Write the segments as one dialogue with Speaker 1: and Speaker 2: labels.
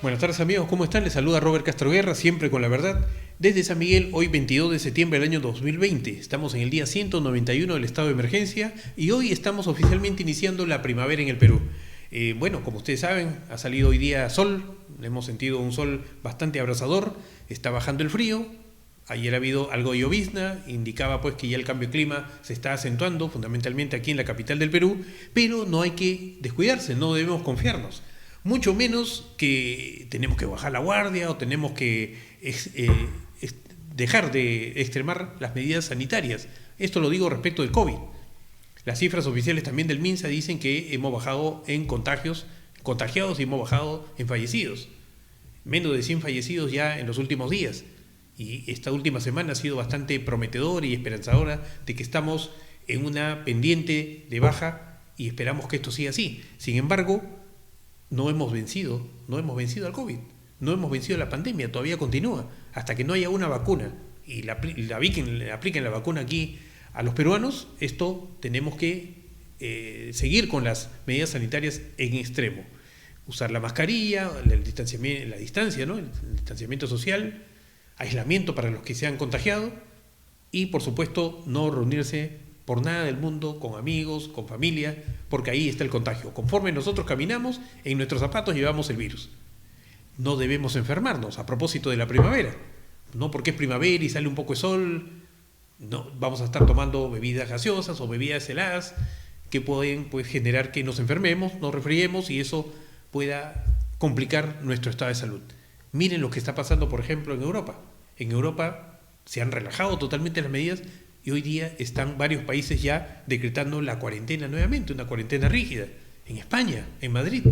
Speaker 1: Buenas tardes amigos, ¿cómo están? Les saluda Robert Castro Guerra, siempre con la verdad. Desde San Miguel, hoy 22 de septiembre del año 2020. Estamos en el día 191 del estado de emergencia y hoy estamos oficialmente iniciando la primavera en el Perú. Bueno, como ustedes saben, ha salido hoy día sol, hemos sentido un sol bastante abrasador, está bajando el frío. Ayer ha habido algo de llovizna, indicaba pues que ya el cambio de clima se está acentuando, fundamentalmente aquí en la capital del Perú, pero no hay que descuidarse, no debemos confiarnos. Mucho menos que tenemos que bajar la guardia o tenemos que dejar de extremar las medidas sanitarias. Esto lo digo respecto del COVID. Las cifras oficiales también del MINSA dicen que hemos bajado en contagiados y hemos bajado en fallecidos. Menos de 100 fallecidos ya en los últimos días. Y esta última semana ha sido bastante prometedora y esperanzadora de que estamos en una pendiente de baja y esperamos que esto siga así. Sin embargo, no hemos vencido al COVID, no hemos vencido la pandemia, todavía continúa. Hasta que no haya una vacuna y le apliquen la vacuna aquí a los peruanos, tenemos que seguir con las medidas sanitarias en extremo. Usar la mascarilla, el distanciamiento social, aislamiento para los que se han contagiado y, por supuesto, no reunirse por nada del mundo con amigos, con familia, porque ahí está el contagio. Conforme nosotros caminamos, en nuestros zapatos llevamos el virus. No debemos enfermarnos a propósito de la primavera. No porque es primavera y sale un poco de sol, no vamos a estar tomando bebidas gaseosas o bebidas heladas que pueden generar que nos enfermemos, nos resfriemos y eso pueda complicar nuestro estado de salud. Miren lo que está pasando, por ejemplo, en Europa. En Europa se han relajado totalmente las medidas y hoy día están varios países ya decretando la cuarentena nuevamente, una cuarentena rígida. En España, en Madrid.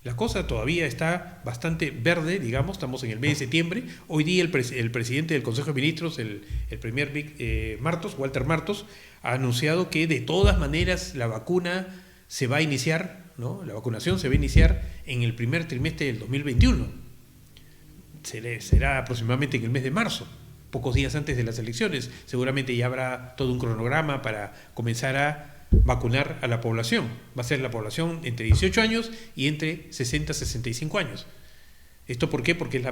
Speaker 1: La cosa todavía está bastante verde, digamos, estamos en el mes de septiembre. Hoy día el presidente del Consejo de Ministros, el premier Walter Martos, ha anunciado que de todas maneras la vacuna se va a iniciar, ¿no? La vacunación se va a iniciar en el primer trimestre del 2021. Será aproximadamente en el mes de marzo. Pocos días antes de las elecciones, seguramente ya habrá todo un cronograma para comenzar a vacunar a la población. Va a ser la población entre 18 años y entre 60 y 65 años. ¿Esto por qué? Porque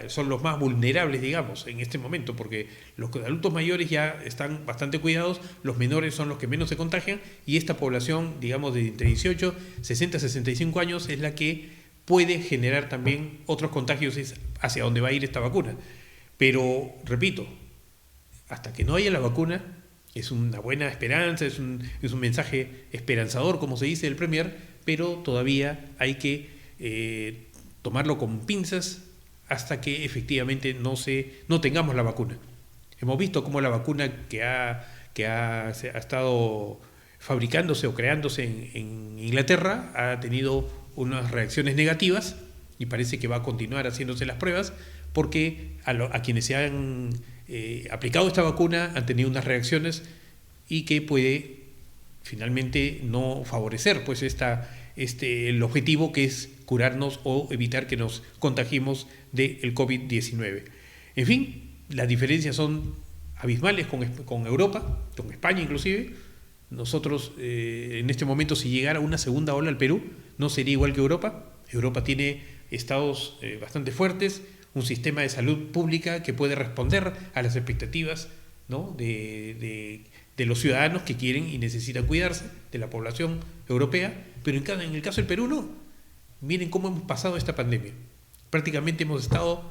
Speaker 1: son los más vulnerables, digamos, en este momento, porque los adultos mayores ya están bastante cuidados, los menores son los que menos se contagian y esta población, digamos, de entre 18, 60 y 65 años es la que puede generar también otros contagios, es hacia donde va a ir esta vacuna. Pero, repito, hasta que no haya la vacuna, es una buena esperanza, es un mensaje esperanzador, como se dice del Premier, pero todavía hay que tomarlo con pinzas hasta que efectivamente no tengamos la vacuna. Hemos visto cómo la vacuna que ha estado fabricándose o creándose en Inglaterra ha tenido unas reacciones negativas y parece que va a continuar haciéndose las pruebas, porque a quienes se han aplicado esta vacuna han tenido unas reacciones y que puede finalmente no favorecer pues el objetivo que es curarnos o evitar que nos contagiemos del COVID-19. En fin, las diferencias son abismales con Europa, con España inclusive. Nosotros en este momento, si llegara una segunda ola al Perú, no sería igual que Europa. Europa tiene estados bastante fuertes, un sistema de salud pública que puede responder a las expectativas, ¿no? de los ciudadanos que quieren y necesitan cuidarse, de la población europea, pero en el caso del Perú no. Miren cómo hemos pasado esta pandemia. Prácticamente hemos estado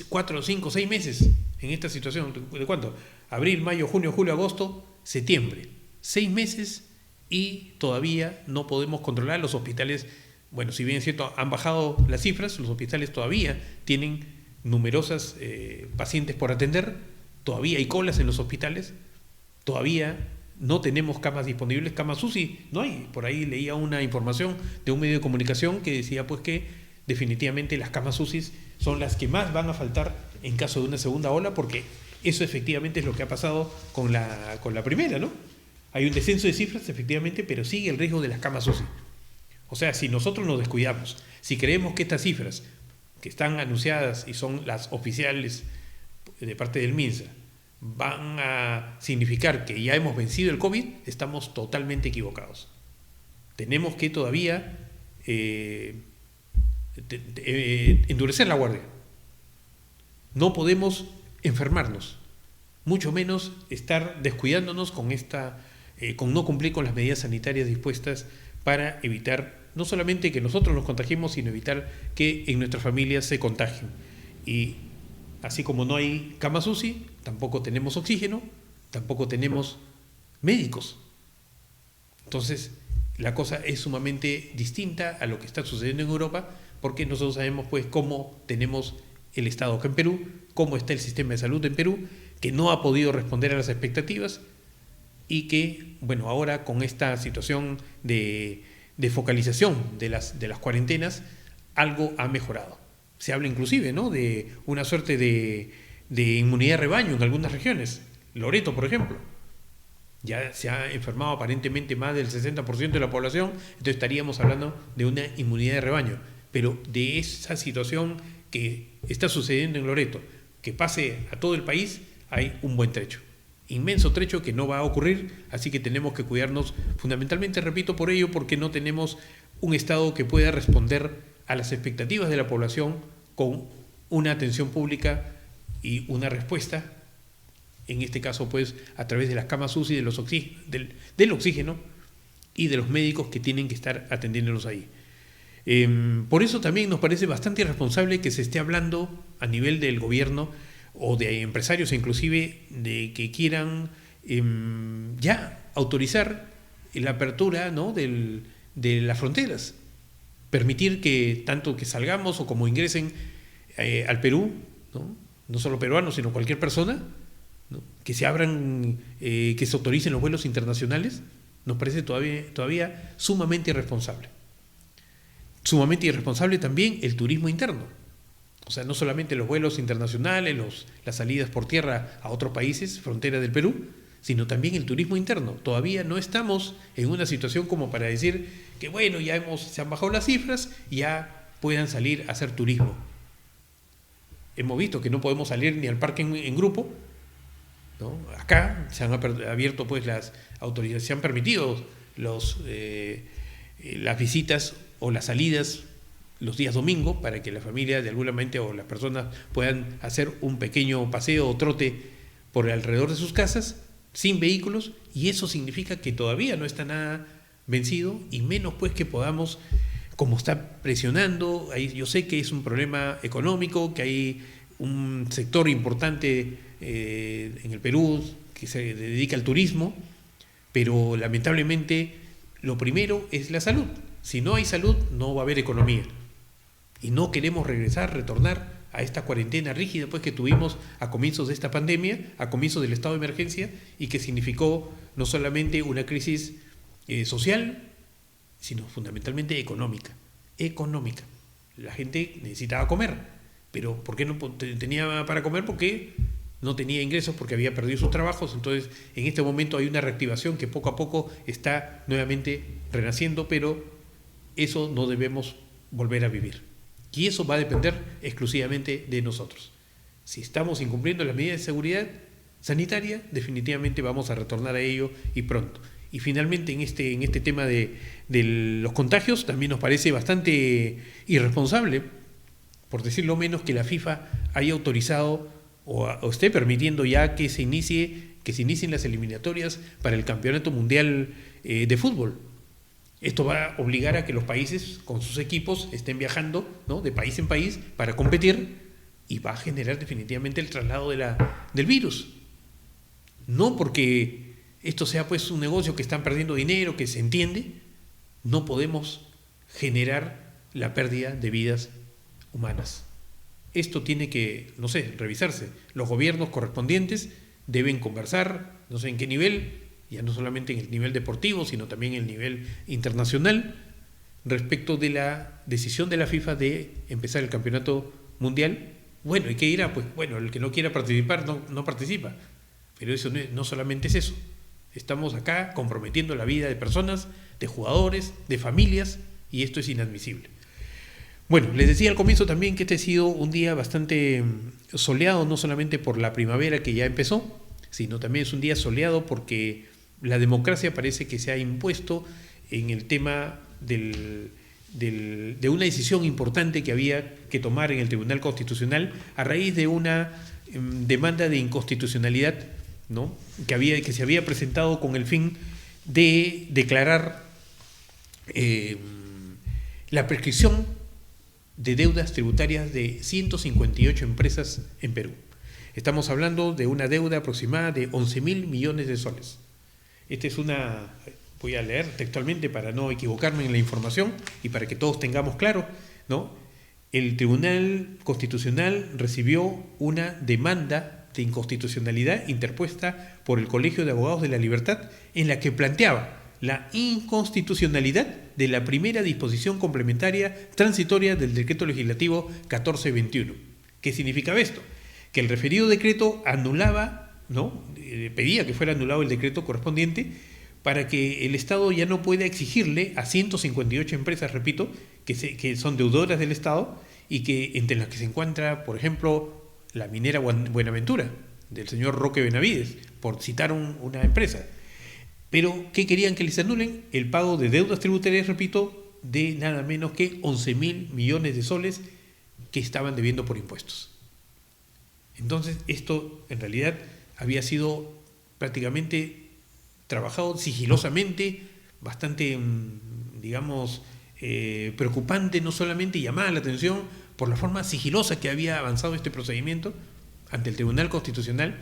Speaker 1: 4, 5, 6 meses en esta situación. ¿De cuánto? Abril, mayo, junio, julio, agosto, septiembre. 6 meses y todavía no podemos controlar los hospitales. Bueno, si bien es cierto, han bajado las cifras, los hospitales todavía tienen numerosas pacientes por atender, todavía hay colas en los hospitales, todavía no tenemos camas disponibles, camas UCI no hay. Por ahí leía una información de un medio de comunicación que decía pues que definitivamente las camas UCI son las que más van a faltar en caso de una segunda ola, porque eso efectivamente es lo que ha pasado con la primera, ¿no? Hay un descenso de cifras efectivamente, pero sigue el riesgo de las camas UCI. O sea, si nosotros nos descuidamos, si creemos que estas cifras que están anunciadas y son las oficiales de parte del MINSA, van a significar que ya hemos vencido el COVID, estamos totalmente equivocados. Tenemos que todavía endurecer la guardia. No podemos enfermarnos, mucho menos estar descuidándonos con no cumplir con las medidas sanitarias dispuestas para evitar no solamente que nosotros nos contagiemos, sino evitar que en nuestras familias se contagien. Y así como no hay camas UCI, tampoco tenemos oxígeno, tampoco tenemos médicos. Entonces, la cosa es sumamente distinta a lo que está sucediendo en Europa, porque nosotros sabemos pues cómo tenemos el Estado acá en Perú, cómo está el sistema de salud en Perú, que no ha podido responder a las expectativas y que, bueno, ahora con esta situación de focalización de las cuarentenas, algo ha mejorado. Se habla inclusive, ¿no?, de una suerte de inmunidad de rebaño en algunas regiones. Loreto, por ejemplo, ya se ha enfermado aparentemente más del 60% de la población, entonces estaríamos hablando de una inmunidad de rebaño. Pero de esa situación que está sucediendo en Loreto, que pase a todo el país, hay un buen trecho. Inmenso trecho que no va a ocurrir, así que tenemos que cuidarnos fundamentalmente, repito, por ello, porque no tenemos un Estado que pueda responder a las expectativas de la población con una atención pública y una respuesta, en este caso pues a través de las camas UCI, del oxígeno y de los médicos que tienen que estar atendiéndolos ahí. Por eso también nos parece bastante irresponsable que se esté hablando a nivel del gobierno o de empresarios inclusive de que quieran ya autorizar la apertura, ¿no?, de las fronteras, permitir que tanto que salgamos o como ingresen al Perú, no solo peruanos sino cualquier persona, ¿no?, que se abran, que se autoricen los vuelos internacionales. Nos parece todavía sumamente irresponsable. Sumamente irresponsable también el turismo interno. O sea, no solamente los vuelos internacionales, las salidas por tierra a otros países, frontera del Perú, sino también el turismo interno. Todavía no estamos en una situación como para decir que, bueno, se han bajado las cifras y ya puedan salir a hacer turismo. Hemos visto que no podemos salir ni al parque en grupo, ¿no? Acá se han abierto pues las autoridades, se han permitido las visitas o las salidas los días domingo para que la familia de alguna manera o las personas puedan hacer un pequeño paseo o trote por alrededor de sus casas sin vehículos, y eso significa que todavía no está nada vencido, y menos pues que podamos, como está presionando, ahí yo sé que es un problema económico, que hay un sector importante en el Perú que se dedica al turismo, pero lamentablemente lo primero es la salud. Si no hay salud, no va a haber economía. Y no queremos retornar a esta cuarentena rígida pues que tuvimos a comienzos de esta pandemia, a comienzos del estado de emergencia, y que significó no solamente una crisis social, sino fundamentalmente económica. La gente necesitaba comer, pero ¿por qué no tenía para comer? Porque no tenía ingresos, porque había perdido sus trabajos. Entonces, en este momento hay una reactivación que poco a poco está nuevamente renaciendo, pero eso no debemos volver a vivir. Y eso va a depender exclusivamente de nosotros. Si estamos incumpliendo las medidas de seguridad sanitaria, definitivamente vamos a retornar a ello, y pronto. Y finalmente, en este tema de los contagios, también nos parece bastante irresponsable, por decirlo menos, que la FIFA haya autorizado o esté permitiendo ya que se inicien las eliminatorias para el Campeonato Mundial de Fútbol. Esto va a obligar a que los países con sus equipos estén viajando, ¿no?, de país en país para competir, y va a generar definitivamente el traslado del virus. No porque esto sea pues un negocio que están perdiendo dinero, que se entiende, no podemos generar la pérdida de vidas humanas. Esto tiene que, revisarse. Los gobiernos correspondientes deben conversar, no sé en qué nivel, ya no solamente en el nivel deportivo, sino también en el nivel internacional, respecto de la decisión de la FIFA de empezar el campeonato mundial. Bueno, ¿y qué irá? Pues bueno, el que no quiera participar no participa. Pero eso no solamente es eso. Estamos acá comprometiendo la vida de personas, de jugadores, de familias, y esto es inadmisible. Bueno, les decía al comienzo también que este ha sido un día bastante soleado, no solamente por la primavera que ya empezó, sino también es un día soleado porque la democracia parece que se ha impuesto en el tema de una decisión importante que había que tomar en el Tribunal Constitucional a raíz de una demanda de inconstitucionalidad, ¿no?, que se había presentado con el fin de declarar la prescripción de deudas tributarias de 158 empresas en Perú. Estamos hablando de una deuda aproximada de 11.000 millones de soles. Esta es voy a leer textualmente para no equivocarme en la información y para que todos tengamos claro, ¿no? El Tribunal Constitucional recibió una demanda de inconstitucionalidad interpuesta por el Colegio de Abogados de la Libertad, en la que planteaba la inconstitucionalidad de la primera disposición complementaria transitoria del Decreto Legislativo 1421. ¿Qué significaba esto? Que el referido decreto anulaba, ¿no?, pedía que fuera anulado el decreto correspondiente para que el Estado ya no pueda exigirle a 158 empresas, repito, que son deudoras del Estado y que entre las que se encuentra, por ejemplo, la minera Buenaventura, del señor Roque Benavides, por citar una empresa. Pero, ¿qué querían que les anulen? El pago de deudas tributarias, repito, de nada menos que 11.000 millones de soles que estaban debiendo por impuestos. Entonces, esto en realidad había sido prácticamente trabajado sigilosamente, bastante, digamos, preocupante, no solamente llamaba la atención por la forma sigilosa que había avanzado este procedimiento ante el Tribunal Constitucional,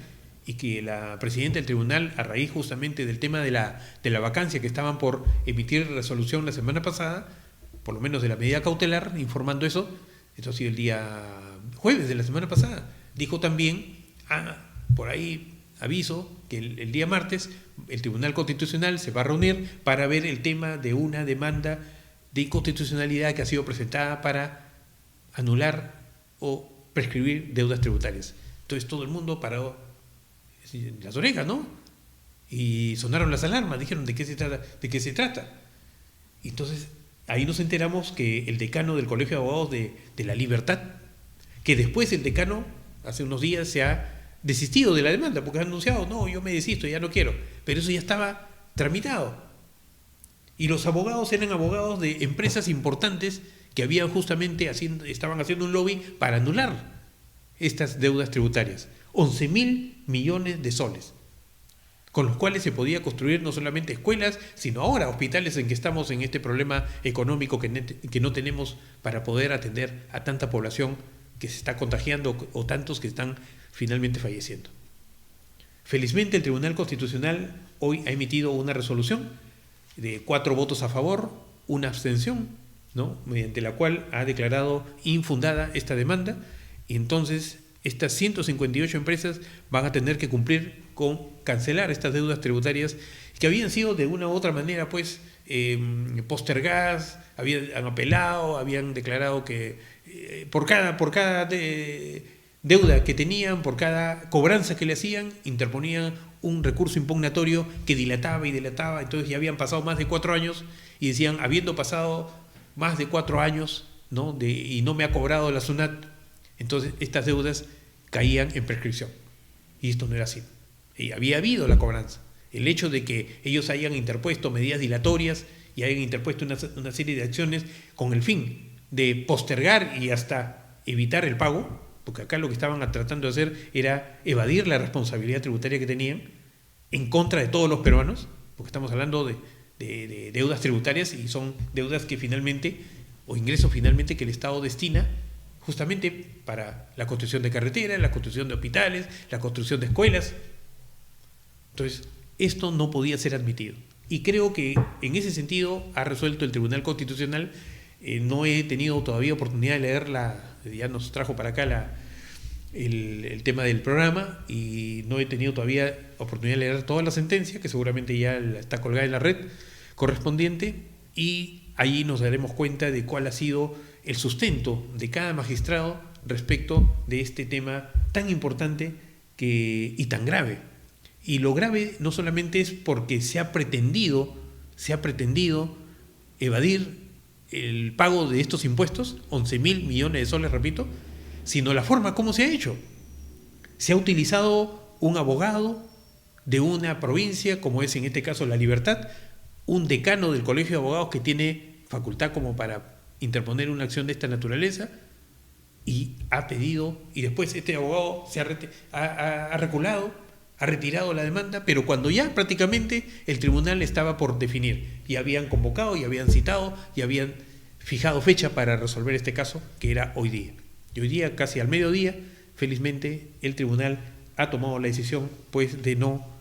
Speaker 1: y que la presidenta del tribunal, a raíz justamente del tema de la vacancia que estaban por emitir resolución la semana pasada, por lo menos de la medida cautelar, informando eso, esto ha sido el día jueves de la semana pasada, dijo también, por ahí aviso, que el día martes el Tribunal Constitucional se va a reunir para ver el tema de una demanda de inconstitucionalidad que ha sido presentada para anular o prescribir deudas tributarias. Entonces todo el mundo paró las orejas, ¿no? Y sonaron las alarmas, dijeron ¿de qué se trata? Y entonces ahí nos enteramos que el decano del Colegio de Abogados de la Libertad, que después el decano hace unos días se ha desistido de la demanda porque ha anunciado, no, yo me desisto, ya no quiero, pero eso ya estaba tramitado. Y los abogados eran abogados de empresas importantes que habían justamente estaban haciendo un lobby para anular estas deudas tributarias. 11.000 millones de soles, con los cuales se podía construir no solamente escuelas, sino ahora hospitales, en que estamos en este problema económico que no tenemos para poder atender a tanta población que se está contagiando o tantos que están finalmente falleciendo. Felizmente el Tribunal Constitucional hoy ha emitido una resolución de 4 votos a favor, una abstención, ¿no?, mediante la cual ha declarado infundada esta demanda, y entonces estas 158 empresas van a tener que cumplir con cancelar estas deudas tributarias que habían sido de una u otra manera pues postergadas, han apelado, habían declarado que por cada deuda que tenían, por cada cobranza que le hacían, interponían un recurso impugnatorio que dilataba y dilataba. Entonces ya habían pasado más de 4 años y decían, habiendo pasado más de 4 años, ¿no?, y no me ha cobrado la SUNAT, entonces estas deudas caían en prescripción. Y esto no era así. Y había habido la cobranza. El hecho de que ellos hayan interpuesto medidas dilatorias y hayan interpuesto una serie de acciones con el fin de postergar y hasta evitar el pago, porque acá lo que estaban tratando de hacer era evadir la responsabilidad tributaria que tenían en contra de todos los peruanos, porque estamos hablando de deudas tributarias y son deudas que finalmente, o ingresos finalmente que el Estado destina justamente para la construcción de carreteras, la construcción de hospitales, la construcción de escuelas. Entonces, esto no podía ser admitido. Y creo que en ese sentido ha resuelto el Tribunal Constitucional. No he tenido todavía oportunidad de leerla, ya nos trajo para acá el tema del programa, y no he tenido todavía oportunidad de leer toda la sentencia, que seguramente ya está colgada en la red correspondiente, y allí nos daremos cuenta de cuál ha sido el sustento de cada magistrado respecto de este tema tan importante y tan grave. Y lo grave no solamente es porque se ha pretendido evadir el pago de estos impuestos, 11.000 millones de soles, repito, sino la forma como se ha hecho. Se ha utilizado un abogado de una provincia, como es en este caso La Libertad, un decano del Colegio de Abogados que tiene facultad como para interponer una acción de esta naturaleza, y ha pedido, y después este abogado ha reculado, ha retirado la demanda, pero cuando ya prácticamente el tribunal estaba por definir, y habían convocado, y habían citado, y habían fijado fecha para resolver este caso, que era hoy día. Y hoy día, casi al mediodía, felizmente el tribunal ha tomado la decisión pues de no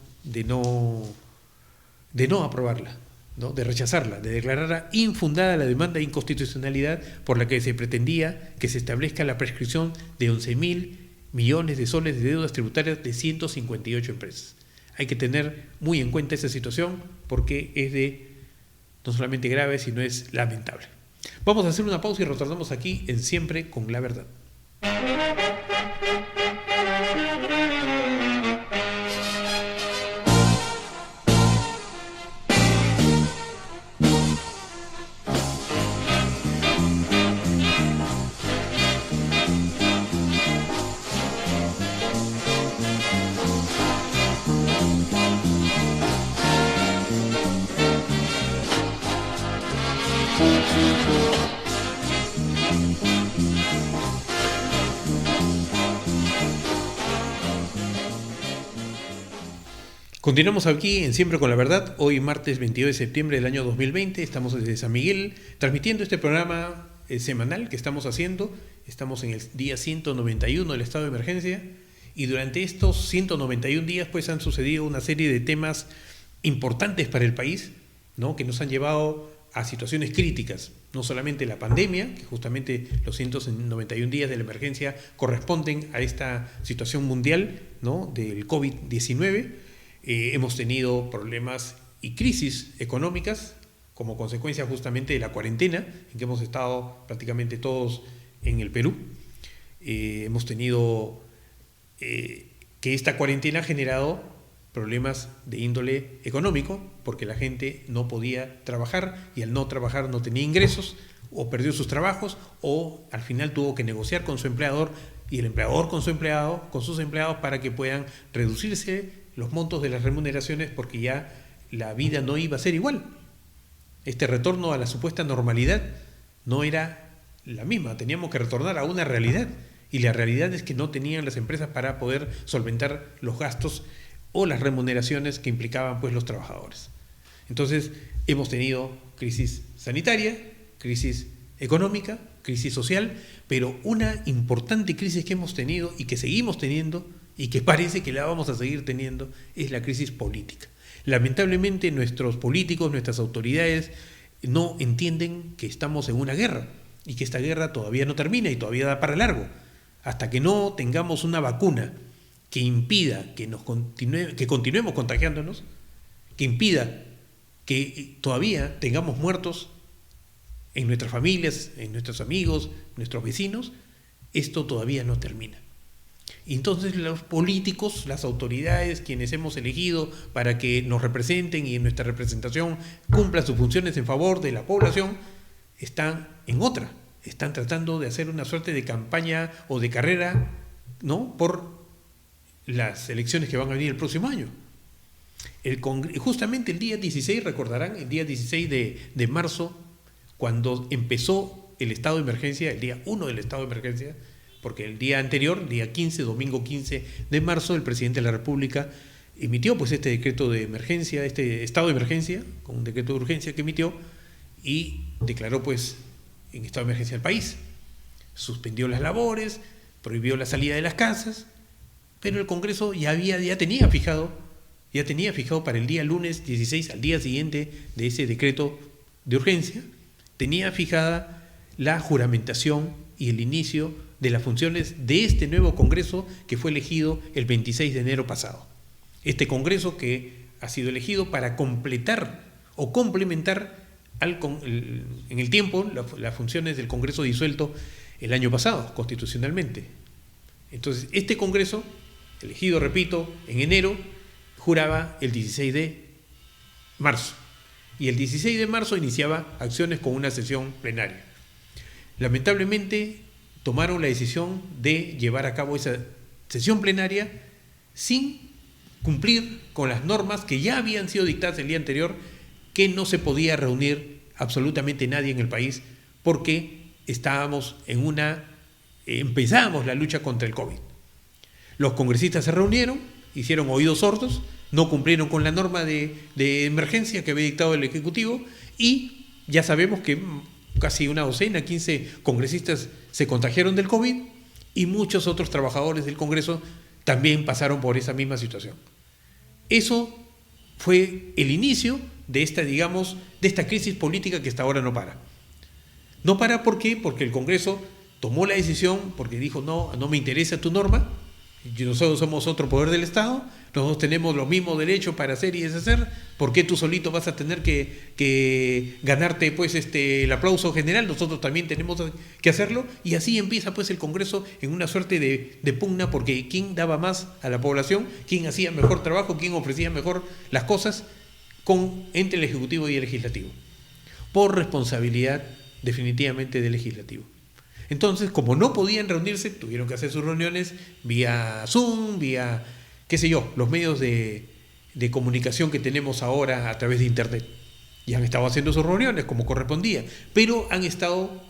Speaker 1: aprobarla, ¿no? De rechazarla, de declararla infundada la demanda de inconstitucionalidad por la que se pretendía que se establezca la prescripción de 11.000 millones de soles de deudas tributarias de 158 empresas. Hay que tener muy en cuenta esa situación porque es no solamente grave, sino es lamentable. Vamos a hacer una pausa y retornamos aquí en Siempre con la Verdad. Continuamos aquí en Siempre con la Verdad, hoy martes 22 de septiembre del año 2020, estamos desde San Miguel transmitiendo este programa semanal que estamos haciendo, estamos en el día 191 del estado de emergencia y durante estos 191 días pues han sucedido una serie de temas importantes para el país, ¿no? Que nos han llevado a situaciones críticas, no solamente la pandemia, que justamente los 191 días de la emergencia corresponden a esta situación mundial, ¿no? Del COVID-19. Hemos tenido problemas y crisis económicas como consecuencia justamente de la cuarentena en que hemos estado prácticamente todos en el Perú. Hemos tenido que esta cuarentena ha generado problemas de índole económico porque la gente no podía trabajar y al no trabajar no tenía ingresos o perdió sus trabajos o al final tuvo que negociar con su empleador y el empleador con sus empleados para que puedan reducirse los montos de las remuneraciones porque ya la vida no iba a ser igual. Este retorno a la supuesta normalidad no era la misma, teníamos que retornar a una realidad y la realidad es que no tenían las empresas para poder solventar los gastos o las remuneraciones que implicaban pues los trabajadores. Entonces hemos tenido crisis sanitaria, crisis económica, crisis social, pero una importante crisis que hemos tenido y que seguimos teniendo y que parece que la vamos a seguir teniendo, es la crisis política. Lamentablemente nuestros políticos, nuestras autoridades no entienden que estamos en una guerra y que esta guerra todavía no termina y todavía da para largo. Hasta que no tengamos una vacuna que impida que continuemos contagiándonos, que impida que todavía tengamos muertos en nuestras familias, en nuestros amigos, nuestros vecinos, esto todavía no termina. Y entonces los políticos, las autoridades, quienes hemos elegido para que nos representen y en nuestra representación cumplan sus funciones en favor de la población, están en otra. Están tratando de hacer una suerte de campaña o de carrera, ¿no? Por las elecciones que van a venir el próximo año. Justamente el día 16, recordarán, el día 16 de marzo, cuando empezó el estado de emergencia, el día 1 del estado de emergencia, porque el día anterior, día 15, domingo 15 de marzo, el presidente de la República emitió pues este decreto de emergencia, este estado de emergencia, con un decreto de urgencia que emitió y declaró pues en estado de emergencia el país. Suspendió las labores, prohibió la salida de las casas, pero el Congreso ya tenía fijado para el día lunes 16, al día siguiente de ese decreto de urgencia, tenía fijada la juramentación y el inicio de las funciones de este nuevo Congreso que fue elegido el 26 de enero pasado. Este Congreso que ha sido elegido para completar o complementar en el tiempo las funciones del Congreso disuelto el año pasado, constitucionalmente. Entonces, este Congreso, elegido, repito, en enero, juraba el 16 de marzo. Y el 16 de marzo iniciaba acciones con una sesión plenaria. Lamentablemente, tomaron la decisión de llevar a cabo esa sesión plenaria sin cumplir con las normas que ya habían sido dictadas el día anterior, que no se podía reunir absolutamente nadie en el país porque empezábamos la lucha contra el COVID. Los congresistas se reunieron, hicieron oídos sordos, no cumplieron con la norma de emergencia que había dictado el Ejecutivo y ya sabemos que casi una docena, 15 congresistas se contagiaron del COVID y muchos otros trabajadores del Congreso también pasaron por esa misma situación. Eso fue el inicio de esta crisis política que hasta ahora no para. No para, ¿por qué? Porque el Congreso tomó la decisión, porque dijo, no me interesa tu norma, nosotros somos otro poder del Estado, nosotros tenemos los mismos derechos para hacer y deshacer, ¿por qué tú solito vas a tener que ganarte pues el aplauso general? Nosotros también tenemos que hacerlo, y así empieza pues el Congreso en una suerte de pugna, porque quién daba más a la población, quién hacía mejor trabajo, quién ofrecía mejor las cosas entre el Ejecutivo y el Legislativo, por responsabilidad definitivamente del Legislativo. Entonces, como no podían reunirse, tuvieron que hacer sus reuniones vía Zoom, vía, los medios de comunicación que tenemos ahora a través de Internet. Y han estado haciendo sus reuniones como correspondía, pero han estado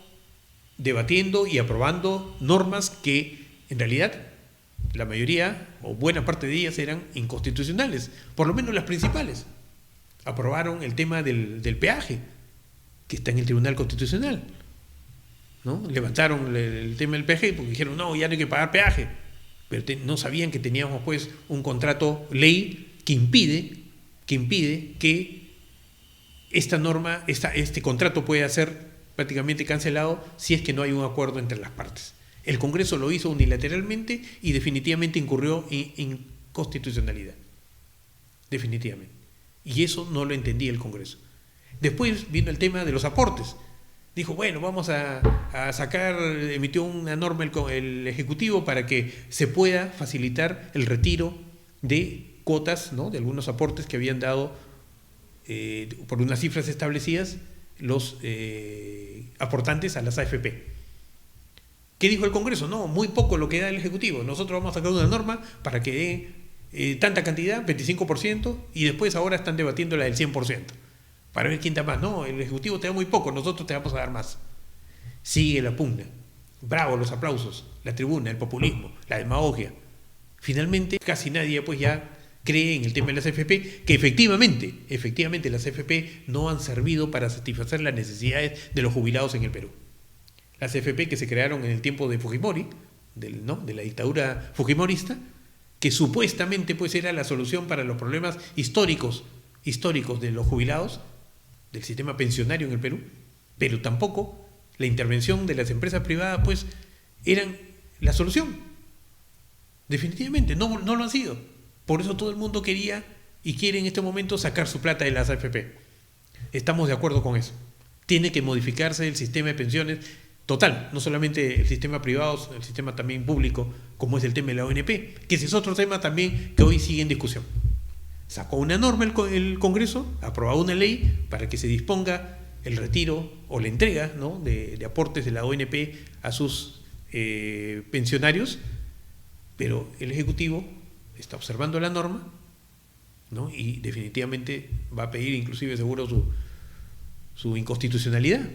Speaker 1: debatiendo y aprobando normas que, en realidad, la mayoría o buena parte de ellas eran inconstitucionales, por lo menos las principales. Aprobaron el tema del peaje, que está en el Tribunal Constitucional, ¿no? Levantaron el tema del peaje porque dijeron, no, ya no hay que pagar peaje, pero no sabían que teníamos pues un contrato ley que impide que esta norma, este contrato pueda ser prácticamente cancelado si es que no hay un acuerdo entre las partes. El Congreso lo hizo unilateralmente y definitivamente incurrió en inconstitucionalidad, definitivamente, y eso no lo entendía el Congreso. Después vino el tema de los aportes. Dijo, bueno, vamos a emitió una norma el Ejecutivo para que se pueda facilitar el retiro de cuotas, ¿no?, de algunos aportes que habían dado por unas cifras establecidas los aportantes a las AFP. ¿Qué dijo el Congreso? No, muy poco lo que da el Ejecutivo. Nosotros vamos a sacar una norma para que dé tanta cantidad, 25%, y después ahora están debatiendo la del 100%. Para ver quién da más. No, el Ejecutivo te da muy poco, nosotros te vamos a dar más. Sigue la pugna. Bravo, los aplausos, la tribuna, el populismo, la demagogia. Finalmente, casi nadie pues ya cree en el tema de las AFP, que efectivamente las AFP no han servido para satisfacer las necesidades de los jubilados en el Perú. Las AFP que se crearon en el tiempo de Fujimori, de la dictadura fujimorista, que supuestamente pues era la solución para los problemas históricos de los jubilados, del sistema pensionario en el Perú, pero tampoco la intervención de las empresas privadas pues eran la solución. Definitivamente no lo han sido. Por eso todo el mundo quería y quiere en este momento sacar su plata de las AFP. Estamos de acuerdo con eso. Tiene que modificarse el sistema de pensiones total, no solamente el sistema privado, el sistema también público, como es el tema de la ONP, que ese es otro tema también que hoy sigue en discusión. Sacó una norma el Congreso, aprobó una ley para que se disponga el retiro o la entrega, ¿no?, de aportes de la ONP a sus pensionarios, pero el Ejecutivo está observando la norma, ¿no?, y definitivamente va a pedir inclusive seguro su inconstitucionalidad.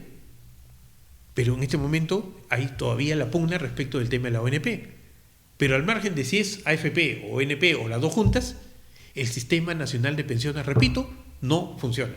Speaker 1: Pero en este momento hay todavía la pugna respecto del tema de la ONP. Pero al margen de si es AFP o ONP o las dos juntas, el Sistema Nacional de Pensiones, repito, no funciona.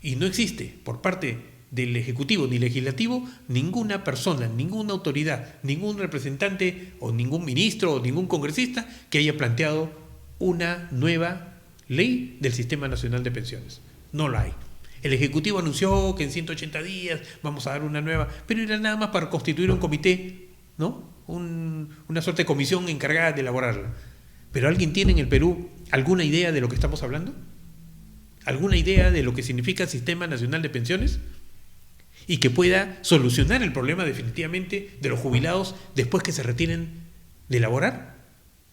Speaker 1: Y no existe por parte del Ejecutivo ni Legislativo ninguna persona, ninguna autoridad, ningún representante o ningún ministro o ningún congresista que haya planteado una nueva ley del Sistema Nacional de Pensiones. No la hay. El Ejecutivo anunció que en 180 días vamos a dar una nueva, pero era nada más para constituir un comité, ¿no?, una suerte de comisión encargada de elaborarla. ¿Pero alguien tiene en el Perú alguna idea de lo que estamos hablando? ¿Alguna idea de lo que significa el Sistema Nacional de Pensiones? Y que pueda solucionar el problema definitivamente de los jubilados después que se retiren de laborar.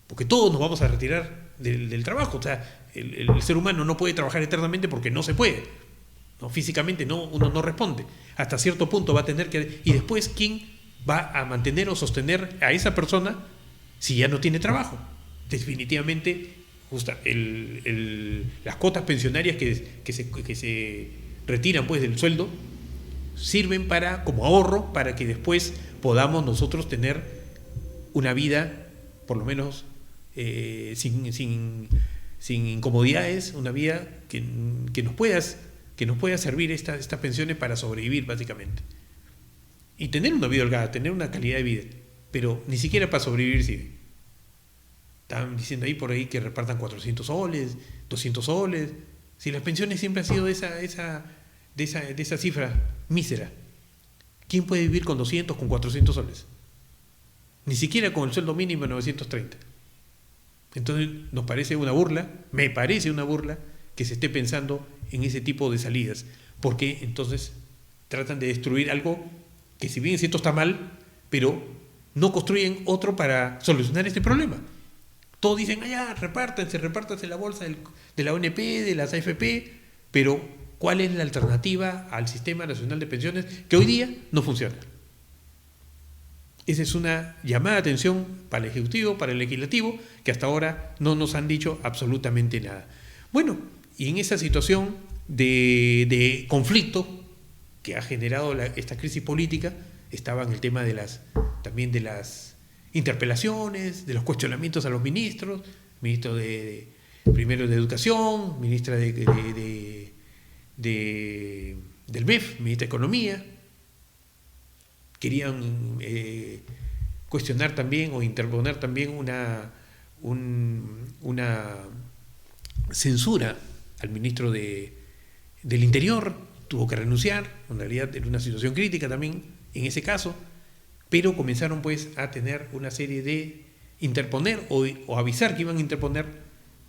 Speaker 1: Porque todos nos vamos a retirar del trabajo. O sea, el ser humano no puede trabajar eternamente porque no se puede. ¿No? Físicamente uno no responde. Hasta cierto punto va a tener que... Y después, ¿quién va a mantener o sostener a esa persona si ya no tiene trabajo? Definitivamente las cuotas pensionarias que se retiran pues del sueldo sirven como ahorro para que después podamos nosotros tener una vida por lo menos sin incomodidades, una vida que nos pueda servir estas pensiones para sobrevivir básicamente y tener una vida holgada, tener una calidad de vida, pero ni siquiera para sobrevivir sirve. Estaban diciendo por ahí que repartan 400 soles, 200 soles. Si las pensiones siempre han sido de esa cifra mísera, ¿quién puede vivir con 200, con 400 soles? Ni siquiera con el sueldo mínimo de 930. Entonces nos parece una burla, me parece una burla que se esté pensando en ese tipo de salidas, porque entonces tratan de destruir algo que, si bien es cierto, está mal, pero no construyen otro para solucionar este problema. Todos dicen, repártanse la bolsa de la ONP, de las AFP, pero ¿cuál es la alternativa al Sistema Nacional de Pensiones que hoy día no funciona? Esa es una llamada de atención para el Ejecutivo, para el Legislativo, que hasta ahora no nos han dicho absolutamente nada. Bueno, y en esa situación de conflicto que ha generado esta crisis política, estaban el tema también de las interpelaciones, de los cuestionamientos a los ministros, ministro primero de Educación, ministra del MEF, ministra de Economía. Querían cuestionar también o interponer también una censura al ministro del Interior. Tuvo que renunciar, en realidad era una situación crítica también en ese caso, pero comenzaron pues a tener una serie de interponer o avisar que iban a interponer,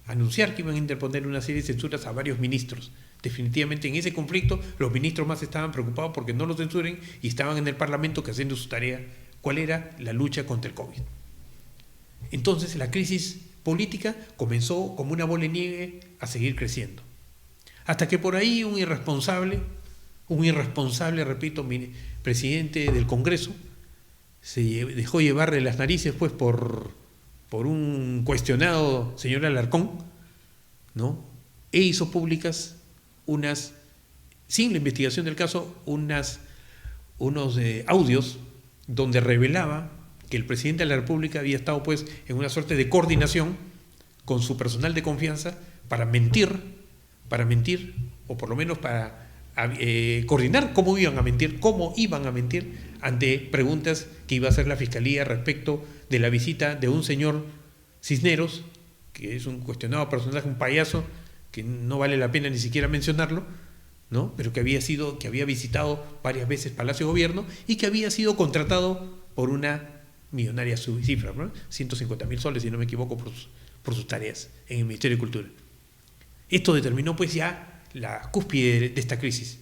Speaker 1: anunciar que iban a interponer una serie de censuras a varios ministros. Definitivamente en ese conflicto los ministros más estaban preocupados porque no los censuren y estaban en el Parlamento que haciendo su tarea, cuál era la lucha contra el COVID. Entonces la crisis política comenzó como una bola de nieve a seguir creciendo. Hasta que por ahí un irresponsable, repito, presidente del Congreso, se dejó llevar de las narices pues por un cuestionado señor Alarcón, ¿no? E hizo públicas sin la investigación del caso, unos audios donde revelaba que el presidente de la República había estado pues en una suerte de coordinación con su personal de confianza para mentir, o por lo menos para coordinar cómo iban a mentir ante preguntas que iba a hacer la Fiscalía respecto de la visita de un señor Cisneros, que es un cuestionado personaje, un payaso, que no vale la pena ni siquiera mencionarlo, ¿no? Pero que había visitado varias veces Palacio de Gobierno y que había sido contratado por una millonaria cifra, ¿no? 150.000 soles, si no me equivoco, por sus tareas en el Ministerio de Cultura. Esto determinó pues ya la cúspide de esta crisis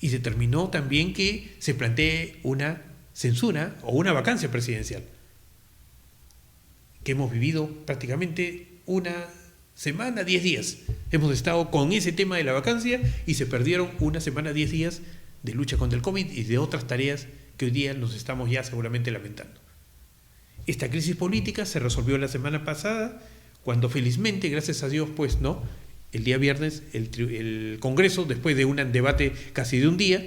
Speaker 1: y determinó también que se plantee una censura o una vacancia presidencial, que hemos vivido prácticamente una semana, 10 días. Hemos estado con ese tema de la vacancia y se perdieron una semana, 10 días de lucha contra el COVID y de otras tareas que hoy día nos estamos ya seguramente lamentando. Esta crisis política se resolvió la semana pasada, cuando felizmente, gracias a Dios, pues no, el día viernes el Congreso, después de un debate casi de un día,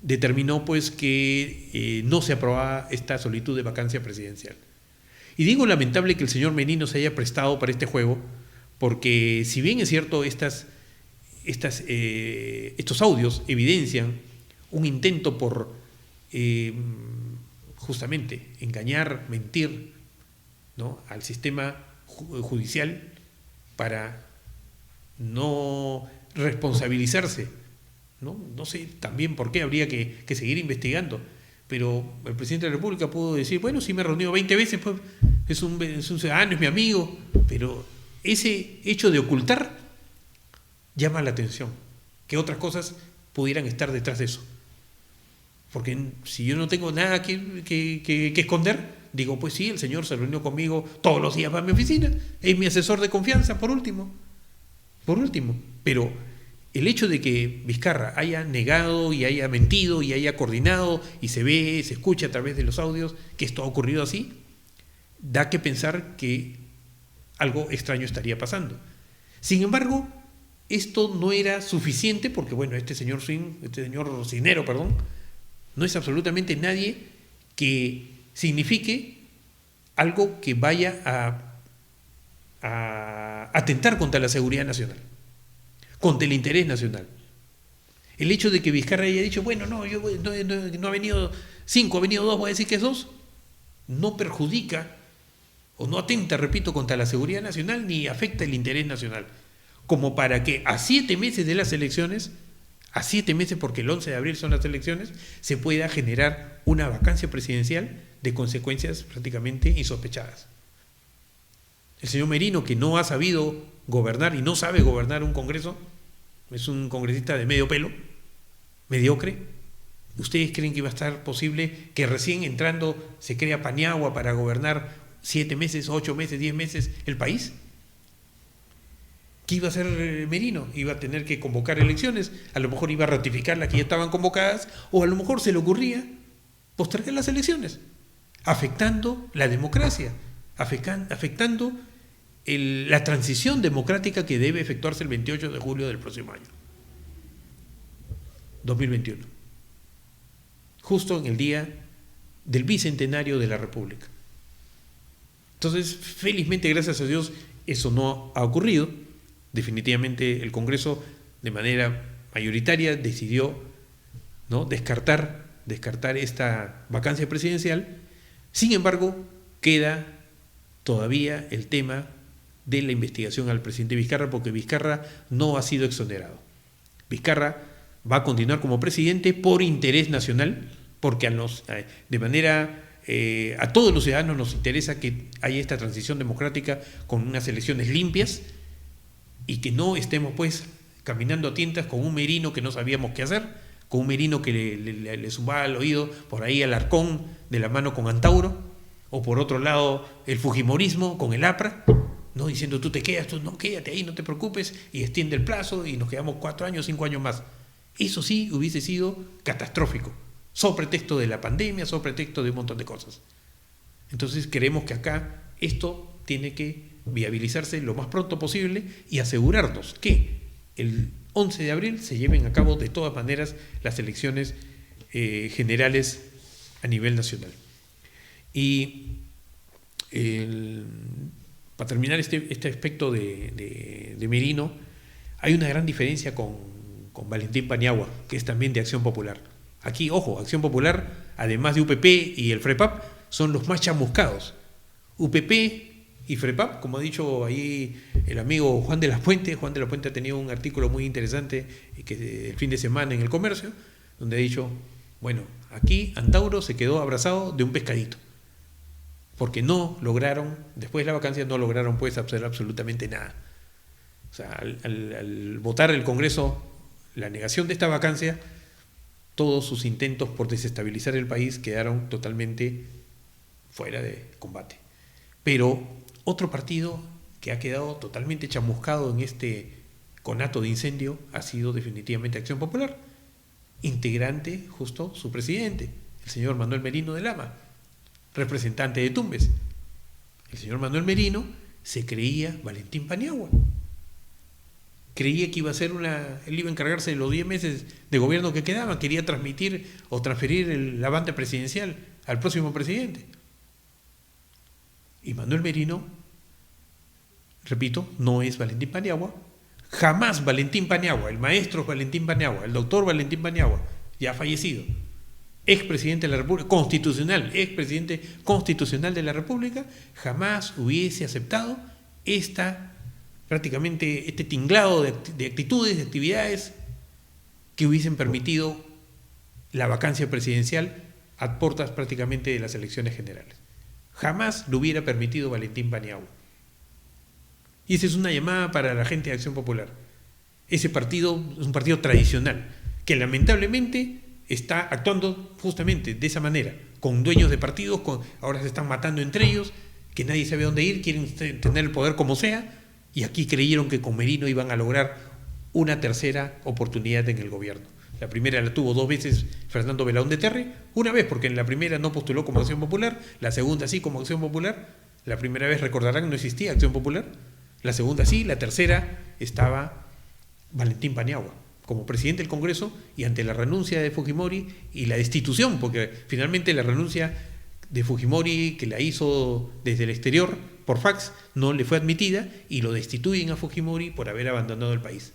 Speaker 1: determinó pues que no se aprobaba esta solicitud de vacancia presidencial. Y digo lamentable que el señor Menino se haya prestado para este juego, porque si bien es cierto estos audios evidencian un intento por justamente engañar, mentir, ¿no?, al sistema judicial para no responsabilizarse, no sé también por qué habría que seguir investigando, pero el presidente de la República pudo decir, bueno, sí me he reunido 20 veces, pues es un ciudadano, es mi amigo, pero ese hecho de ocultar llama la atención, que otras cosas pudieran estar detrás de eso. Porque si yo no tengo nada que esconder, digo, pues sí, el señor se reunió conmigo todos los días para mi oficina, es mi asesor de confianza, por último. Pero el hecho de que Vizcarra haya negado y haya mentido y haya coordinado y se ve, se escucha a través de los audios que esto ha ocurrido así, da que pensar que algo extraño estaría pasando. Sin embargo, esto no era suficiente porque, bueno, este señor Cisnero, no es absolutamente nadie que signifique algo que vaya a atentar contra la seguridad nacional, contra el interés nacional. El hecho de que Vizcarra haya dicho, bueno, no ha venido 5, ha venido 2, voy a decir que es 2, no perjudica o no atenta, repito, contra la seguridad nacional ni afecta el interés nacional, como para que a 7 meses de las elecciones, a 7 meses porque el 11 de abril son las elecciones, se pueda generar una vacancia presidencial de consecuencias prácticamente insospechadas. El señor Merino, que no ha sabido gobernar y no sabe gobernar un Congreso, es un congresista de medio pelo, mediocre. ¿Ustedes creen que iba a estar posible que recién entrando se crea Paniagua para gobernar 7 meses, 8 meses, 10 meses el país? ¿Qué iba a hacer Merino? Iba a tener que convocar elecciones, a lo mejor iba a ratificar las que ya estaban convocadas, o a lo mejor se le ocurría postergar las elecciones, afectando la democracia, afectando la transición democrática que debe efectuarse el 28 de julio del próximo año, 2021, justo en el día del bicentenario de la República. Entonces, felizmente, gracias a Dios, eso no ha ocurrido. Definitivamente el Congreso, de manera mayoritaria, decidió, ¿no?, descartar esta vacancia presidencial. Sin embargo, queda todavía el tema de la investigación al presidente Vizcarra, porque Vizcarra no ha sido exonerado. Vizcarra va a continuar como presidente por interés nacional, porque a todos los ciudadanos nos interesa que haya esta transición democrática con unas elecciones limpias y que no estemos pues caminando a tientas con un Merino que no sabíamos qué hacer, con un Merino que le zumbaba al oído por ahí al Arcón de la mano con Antauro, o por otro lado el fujimorismo con el APRA, ¿no?, diciendo tú te quedas, tú no, quédate ahí, no te preocupes, y extiende el plazo y nos quedamos 4 años, 5 años más. Eso sí hubiese sido catastrófico, sobre pretexto de la pandemia, sobre pretexto de un montón de cosas. Entonces creemos que acá esto tiene que viabilizarse lo más pronto posible y asegurarnos que el 11 de abril se lleven a cabo de todas maneras las elecciones generales a nivel nacional. Y para terminar este aspecto de Merino, hay una gran diferencia con Valentín Paniagua, que es también de Acción Popular. Aquí, ojo, Acción Popular, además de UPP y el FREPAP, son los más chamuscados. UPP y FREPAP, como ha dicho ahí el amigo Juan de la Puente ha tenido un artículo muy interesante el fin de semana en El Comercio, donde ha dicho, bueno, aquí Antauro se quedó abrazado de un pescadito, porque no lograron, después de la vacancia, no lograron pues hacer absolutamente nada. O sea, al votar el Congreso la negación de esta vacancia, todos sus intentos por desestabilizar el país quedaron totalmente fuera de combate. Pero otro partido que ha quedado totalmente chamuscado en este conato de incendio ha sido definitivamente Acción Popular, integrante justo su presidente, el señor Manuel Merino de Lama, representante de Tumbes. El señor Manuel Merino se creía Valentín Paniagua. Creía que iba a ser él iba a encargarse de los 10 meses de gobierno que quedaban, quería transmitir o transferir el avance presidencial al próximo presidente. Y Manuel Merino, repito, no es Valentín Paniagua, jamás Valentín Paniagua, el maestro Valentín Paniagua, el doctor Valentín Paniagua, ya fallecido, expresidente de la República, expresidente constitucional de la República, jamás hubiese aceptado prácticamente este tinglado de actitudes, de actividades que hubiesen permitido la vacancia presidencial a puertas prácticamente de las elecciones generales. Jamás lo hubiera permitido Valentín Paniagua. Y esa es una llamada para la gente de Acción Popular. Ese partido es un partido tradicional, que lamentablemente está actuando justamente de esa manera, con dueños de partidos, ahora se están matando entre ellos, que nadie sabe dónde ir, quieren tener el poder como sea, y aquí creyeron que con Merino iban a lograr una tercera oportunidad en el gobierno. La primera la tuvo 2 veces Fernando Belaúnde Terry, una vez porque en la primera no postuló como Acción Popular, la segunda sí como Acción Popular, La primera vez, recordarán, no existía Acción Popular. La segunda sí, la tercera estaba Valentín Paniagua como presidente del Congreso, y ante la renuncia de Fujimori y la destitución, porque finalmente la renuncia de Fujimori, que la hizo desde el exterior por fax, no le fue admitida y lo destituyen a Fujimori por haber abandonado el país.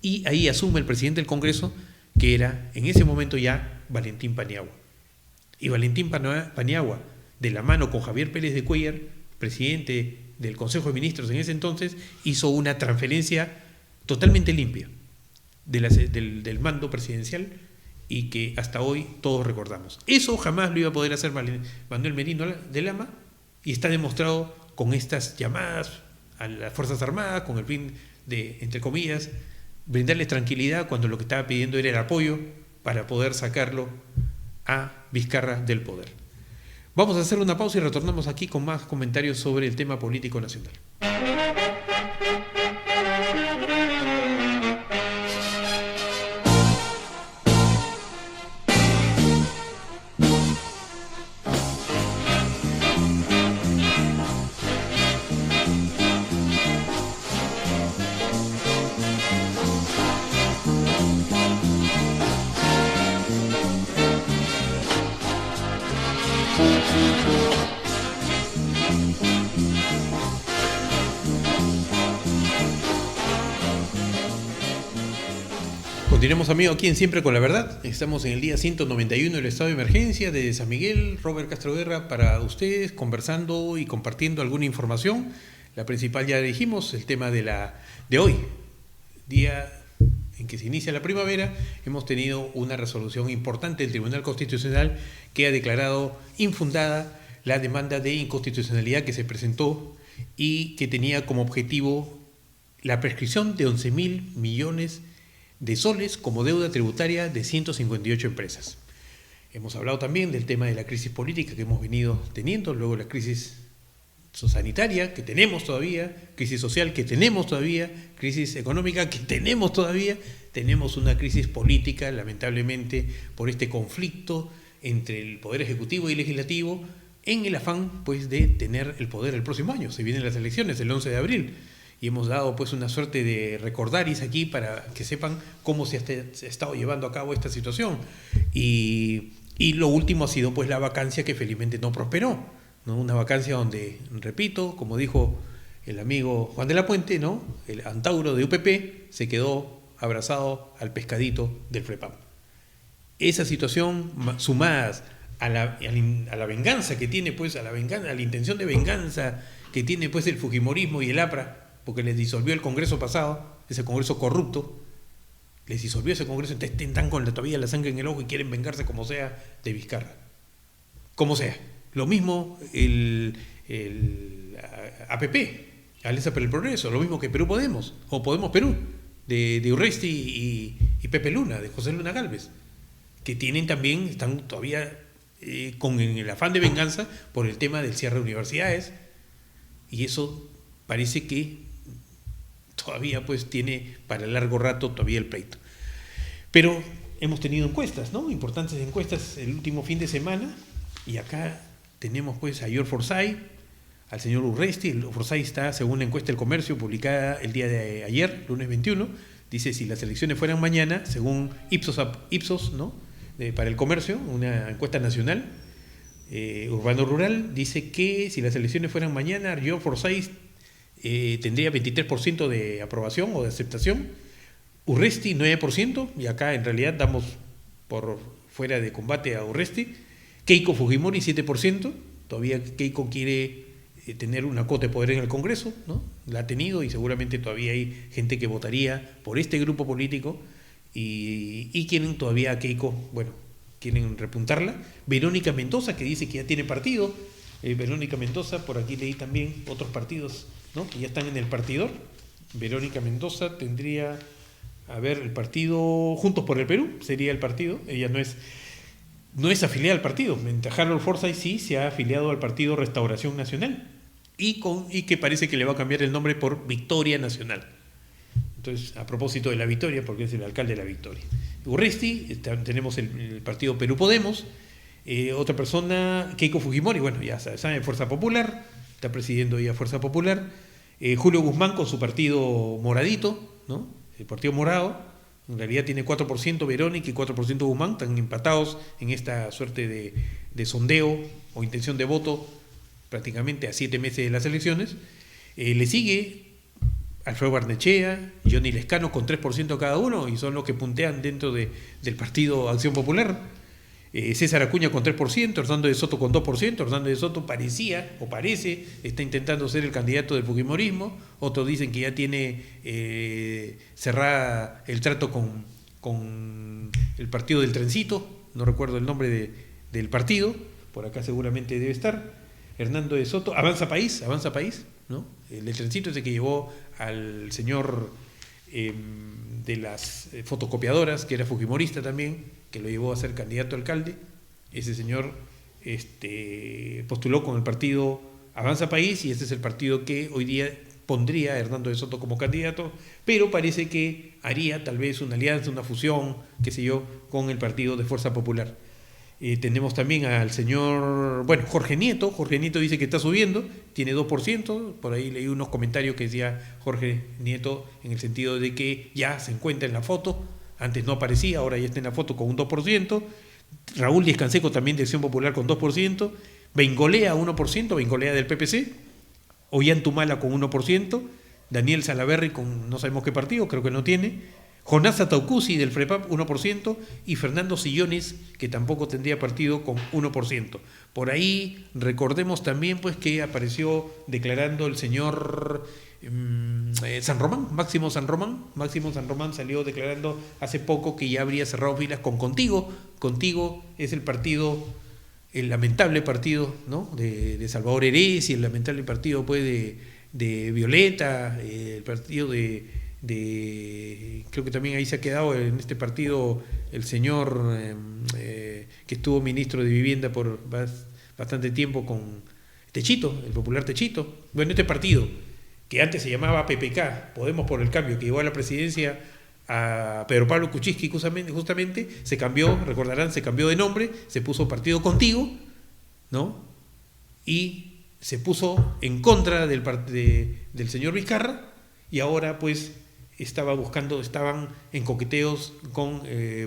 Speaker 1: Y ahí asume el presidente del Congreso, que era en ese momento ya Valentín Paniagua. Y Valentín Paniagua, de la mano con Javier Pérez de Cuéllar, presidente del Consejo de Ministros en ese entonces, hizo una transferencia totalmente limpia del mando presidencial, y que hasta hoy todos recordamos. Eso jamás lo iba a poder hacer Manuel Merino de Lama, y está demostrado con estas llamadas a las Fuerzas Armadas con el fin de, entre comillas, brindarles tranquilidad cuando lo que estaba pidiendo era el apoyo para poder sacarlo a Vizcarra del poder. Vamos a hacer una pausa y retornamos aquí con más comentarios sobre el tema político nacional. Continuamos, amigos, aquí en Siempre con la Verdad. Estamos en el día 191 del estado de emergencia de San Miguel. Robert Castro Guerra para ustedes, conversando y compartiendo alguna información. La principal ya dijimos, el tema de hoy, día en que se inicia la primavera. Hemos tenido una resolución importante del Tribunal Constitucional que ha declarado infundada la demanda de inconstitucionalidad que se presentó y que tenía como objetivo la prescripción de 11.000 millones de soles como deuda tributaria de 158 empresas. Hemos hablado también del tema de la crisis política que hemos venido teniendo, luego la crisis sanitaria que tenemos todavía, crisis social que tenemos todavía, crisis económica que tenemos todavía, tenemos una crisis política, lamentablemente, por este conflicto entre el Poder Ejecutivo y Legislativo, en el afán pues de tener el poder el próximo año. Se vienen las elecciones el 11 de abril. Y hemos dado pues una suerte de recordaris aquí para que sepan cómo se ha estado llevando a cabo esta situación. Y lo último ha sido pues la vacancia que felizmente no prosperó, ¿no? Una vacancia donde, repito, como dijo el amigo Juan de la Puente, ¿no? El antauro de UPP se quedó abrazado al pescadito del FREPAM. Esa situación, sumadas a la venganza que tiene, pues, a la intención de venganza que tiene pues el fujimorismo y el APRA, porque les disolvió el Congreso pasado, ese Congreso corrupto, les disolvió ese Congreso, entonces están con todavía la sangre en el ojo y quieren vengarse como sea de Vizcarra. Como sea. Lo mismo el APP, Alianza por el Progreso, lo mismo que Perú Podemos, o Podemos Perú, de Urresti y Pepe Luna, de José Luna Gálvez, que están todavía con el afán de venganza por el tema del cierre de universidades, y eso parece que todavía pues tiene para largo rato todavía el pleito. Pero hemos tenido encuestas, ¿no? Importantes encuestas el último fin de semana, y acá tenemos pues a George Forsyth, al señor Urresti. Forsyth está, según la encuesta del comercio publicada el día de ayer, lunes 21, dice: si las elecciones fueran mañana, según Ipsos, ¿no? Para el comercio, una encuesta nacional, urbano rural, dice que si las elecciones fueran mañana, George Forsyth tendría 23% de aprobación o de aceptación, Urresti 9%, y acá en realidad damos por fuera de combate a Urresti. Keiko Fujimori 7%, todavía Keiko quiere tener una cuota de poder en el Congreso, ¿no? La ha tenido, y seguramente todavía hay gente que votaría por este grupo político, y quieren todavía a Keiko, bueno, quieren repuntarla. Verónica Mendoza, que dice que ya tiene partido. Verónica Mendoza, por aquí leí también otros partidos, ¿no? Que ya están en el partidor. Verónica Mendoza tendría, el partido Juntos por el Perú sería el partido. Ella no es afiliada al partido, mientras Harold Forsyth sí se ha afiliado al partido Restauración Nacional, y que parece que le va a cambiar el nombre por Victoria Nacional. Entonces, a propósito de la Victoria, porque es el alcalde de la Victoria. Urresti, tenemos el partido Perú Podemos. Otra persona, Keiko Fujimori, bueno, ya saben, Fuerza Popular. está presidiendo ahí a Fuerza Popular. Julio Guzmán con su partido moradito, ¿no? El partido morado, en realidad tiene 4% Verónica y 4% Guzmán, están empatados en esta suerte de sondeo o intención de voto prácticamente a 7 meses de las elecciones. Le sigue Alfredo Barnechea, Johnny Lescano con 3% cada uno y son los que puntean dentro del partido Acción Popular. César Acuña con 3%, Hernando de Soto con 2%. Hernando de Soto parece, está intentando ser el candidato del fujimorismo. Otros dicen que ya tiene cerrada el trato con el partido del Trencito, no recuerdo el nombre del partido, por acá seguramente debe estar. Hernando de Soto, Avanza País, ¿no? El del Trencito es el que llevó al señor de las fotocopiadoras, que era fujimorista también, que lo llevó a ser candidato a alcalde. Ese señor postuló con el partido Avanza País y este es el partido que hoy día pondría a Hernando de Soto como candidato, pero parece que haría tal vez una alianza, una fusión, qué sé yo, con el partido de Fuerza Popular. Tenemos también al señor, Jorge Nieto. Jorge Nieto dice que está subiendo, tiene 2%, por ahí leí unos comentarios que decía Jorge Nieto en el sentido de que ya se encuentra en la foto, antes no aparecía, ahora ya está en la foto con un 2%, Raúl Díez Canseco también de Acción Popular con 2%, Bengolea 1%, Bengolea del PPC, Ollantumala con 1%, Daniel Salaverry con no sabemos qué partido, creo que no tiene, Jonás Ataucusi del FREPAP 1% y Fernando Sillones, que tampoco tendría partido, con 1%. Por ahí recordemos también pues que apareció declarando el señor San Román, Máximo San Román salió declarando hace poco que ya habría cerrado filas con Contigo. Contigo es el partido, el lamentable partido, ¿no? de Salvador Herés y el lamentable partido pues de Violeta, el partido creo que también ahí se ha quedado en este partido el señor que estuvo ministro de Vivienda por bastante tiempo con Techito, el popular Techito. Bueno, este partido que antes se llamaba PPK, Podemos por el Cambio, que llevó a la presidencia a Pedro Pablo Kuczynski justamente, se cambió, recordarán, se cambió de nombre, se puso Partido Contigo, ¿no? Y se puso en contra del señor Vizcarra y ahora pues estaban en coqueteos con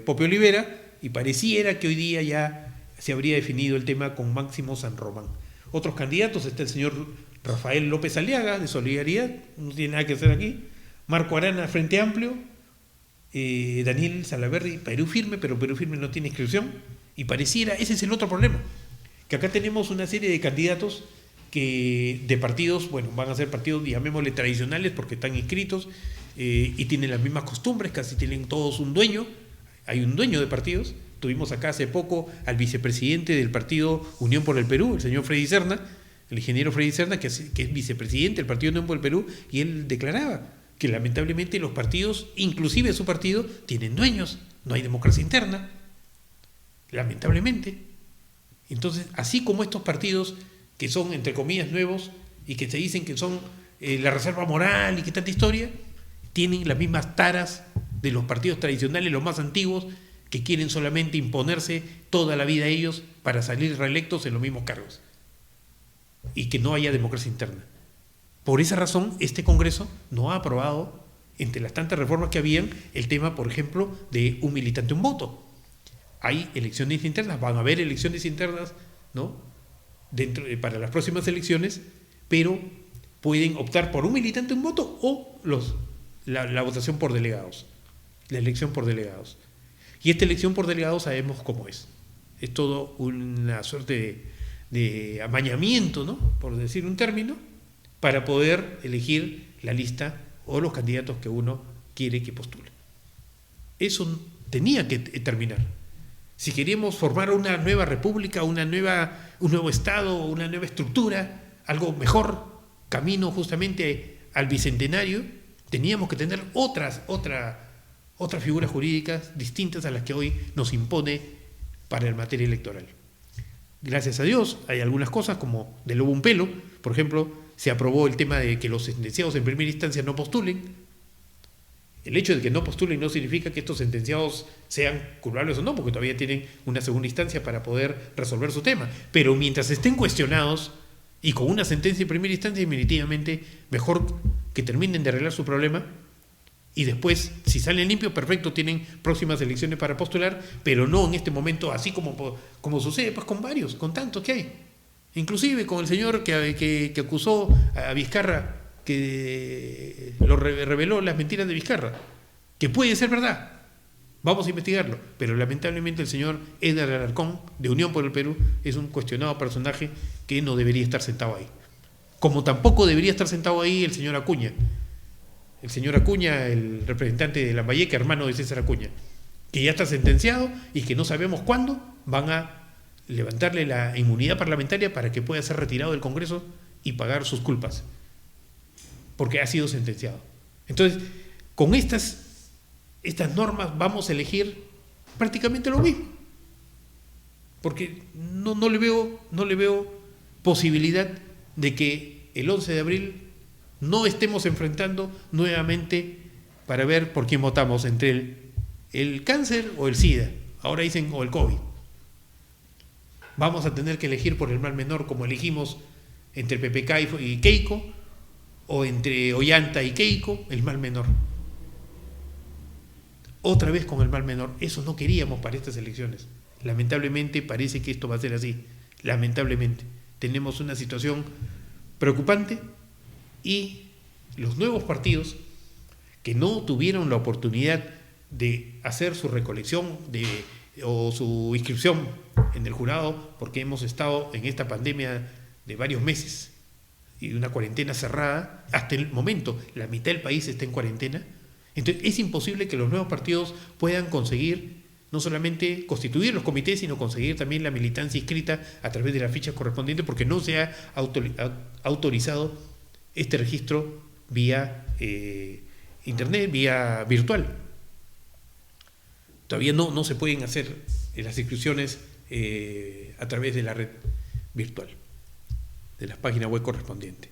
Speaker 1: Pope Olivera y pareciera que hoy día ya se habría definido el tema con Máximo San Román. Otros candidatos está el señor Rafael López Aliaga de Solidaridad, no tiene nada que hacer aquí, Marco Arana Frente Amplio, Daniel Salaverry Perú Firme, pero Perú Firme no tiene inscripción y pareciera, ese es el otro problema, que acá tenemos una serie de candidatos de partidos, van a ser partidos, llamémosle tradicionales porque están inscritos y tienen las mismas costumbres, casi tienen todos un dueño, hay un dueño de partidos. Tuvimos acá hace poco al vicepresidente del partido Unión por el Perú, el señor Freddy Serna, el ingeniero Freddy Serna, que es vicepresidente del partido Unión por el Perú, y él declaraba que lamentablemente los partidos, inclusive su partido, tienen dueños, no hay democracia interna, lamentablemente. Entonces, así como estos partidos que son, entre comillas, nuevos y que se dicen que son la reserva moral y que tanta historia, tienen las mismas taras de los partidos tradicionales, los más antiguos, que quieren solamente imponerse toda la vida a ellos para salir reelectos en los mismos cargos y que no haya democracia interna. Por esa razón, este Congreso no ha aprobado, entre las tantas reformas que habían, el tema, por ejemplo, de un militante, un voto. Hay elecciones internas, van a haber elecciones internas, ¿no? Para las próximas elecciones, pero pueden optar por un militante, un voto o la votación por delegados, la elección por delegados. Y esta elección por delegados sabemos cómo es. Es todo una suerte de amañamiento, ¿no? Por decir un término, para poder elegir la lista o los candidatos que uno quiere que postule. Eso tenía que terminar. Si queríamos formar una nueva república, un nuevo Estado, una nueva estructura, algo mejor, camino justamente al bicentenario, teníamos que tener otras figuras jurídicas distintas a las que hoy nos impone para el materia electoral. Gracias a Dios hay algunas cosas como de lobo un pelo, por ejemplo, se aprobó el tema de que los sentenciados en primera instancia no postulen. El hecho de que no postulen no significa que estos sentenciados sean culpables o no, porque todavía tienen una segunda instancia para poder resolver su tema. Pero mientras estén cuestionados, Y con una sentencia en primera instancia, definitivamente, mejor que terminen de arreglar su problema y después, si salen limpios, perfecto, tienen próximas elecciones para postular, pero no en este momento, así como sucede pues con varios, con tantos que hay. Inclusive con el señor que acusó a Vizcarra, que lo reveló las mentiras de Vizcarra, que puede ser verdad. Vamos a investigarlo, pero lamentablemente el señor Edgar Alarcón, de Unión por el Perú, es un cuestionado personaje que no debería estar sentado ahí. Como tampoco debería estar sentado ahí el señor Acuña. El señor Acuña, el representante de Lambayeque, hermano de César Acuña, que ya está sentenciado y que no sabemos cuándo van a levantarle la inmunidad parlamentaria para que pueda ser retirado del Congreso y pagar sus culpas, porque ha sido sentenciado. Entonces, con estas normas vamos a elegir prácticamente lo mismo, porque no le veo posibilidad de que el 11 de abril no estemos enfrentando nuevamente para ver por quién votamos, entre el cáncer o el SIDA, ahora dicen o el COVID. Vamos a tener que elegir por el mal menor, como elegimos entre PPK y Keiko, o entre Ollanta y Keiko, el mal menor. Otra vez con el mal menor. Eso no queríamos para estas elecciones. Lamentablemente parece que esto va a ser así. Lamentablemente. Tenemos una situación preocupante y los nuevos partidos que no tuvieron la oportunidad de hacer su recolección o su inscripción en el jurado, porque hemos estado en esta pandemia de varios meses y una cuarentena cerrada, hasta el momento la mitad del país está en cuarentena. Entonces es imposible que los nuevos partidos puedan conseguir no solamente constituir los comités, sino conseguir también la militancia inscrita a través de las fichas correspondientes, porque no se ha autorizado este registro vía internet, vía virtual. Todavía no se pueden hacer las inscripciones a través de la red virtual, de las páginas web correspondientes.